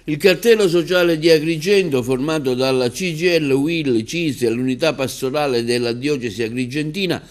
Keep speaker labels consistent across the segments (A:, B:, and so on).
A: Il cartello sociale di Agrigento, formato dalla CGIL, UIL, CISL e l'unità pastorale della diocesi agrigentina,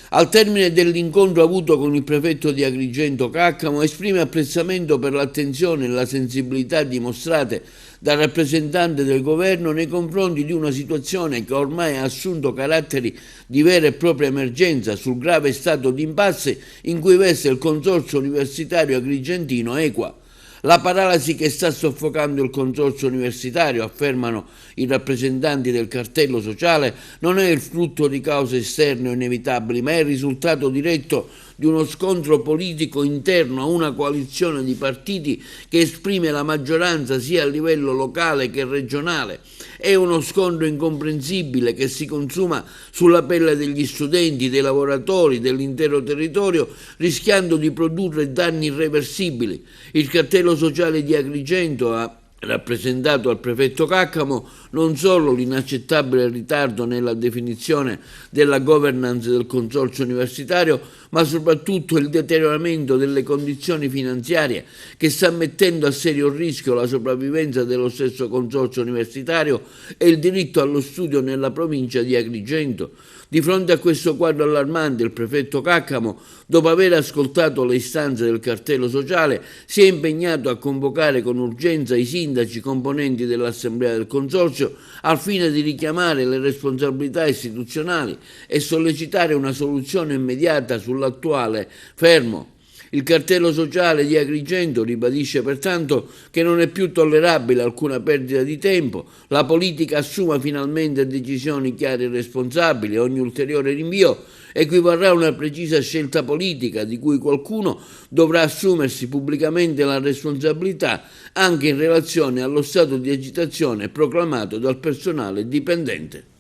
A: al termine dell'incontro avuto con il prefetto di Agrigento Caccamo, esprime apprezzamento per l'attenzione e la sensibilità dimostrate dal rappresentante del governo nei confronti di una situazione che ormai ha assunto caratteri di vera e propria emergenza sul grave stato di impasse in cui versa il Consorzio Universitario Agrigentino EQUA. La paralisi che sta soffocando il consorzio universitario, affermano i rappresentanti del cartello sociale, non è il frutto di cause esterne o inevitabili, ma è il risultato diretto di uno scontro politico interno a una coalizione di partiti che esprime la maggioranza sia a livello locale che regionale. È uno scontro incomprensibile che si consuma sulla pelle degli studenti, dei lavoratori, dell'intero territorio, rischiando di produrre danni irreversibili. Il cartello sociale di Agrigento ha rappresentato al prefetto Caccamo non solo l'inaccettabile ritardo nella definizione della governance del consorzio universitario, ma soprattutto il deterioramento delle condizioni finanziarie che sta mettendo a serio rischio la sopravvivenza dello stesso consorzio universitario e il diritto allo studio nella provincia di Agrigento. Di fronte a questo quadro allarmante, il prefetto Caccamo, dopo aver ascoltato le istanze del cartello sociale, si è impegnato a convocare con urgenza i sindaci componenti dell'Assemblea del Consorzio al fine di richiamare le responsabilità istituzionali e sollecitare una soluzione immediata sull'attuale fermo. Il cartello sociale di Agrigento ribadisce pertanto che non è più tollerabile alcuna perdita di tempo, la politica assuma finalmente decisioni chiare e responsabili, ogni ulteriore rinvio equivarrà a una precisa scelta politica di cui qualcuno dovrà assumersi pubblicamente la responsabilità anche in relazione allo stato di agitazione proclamato dal personale dipendente.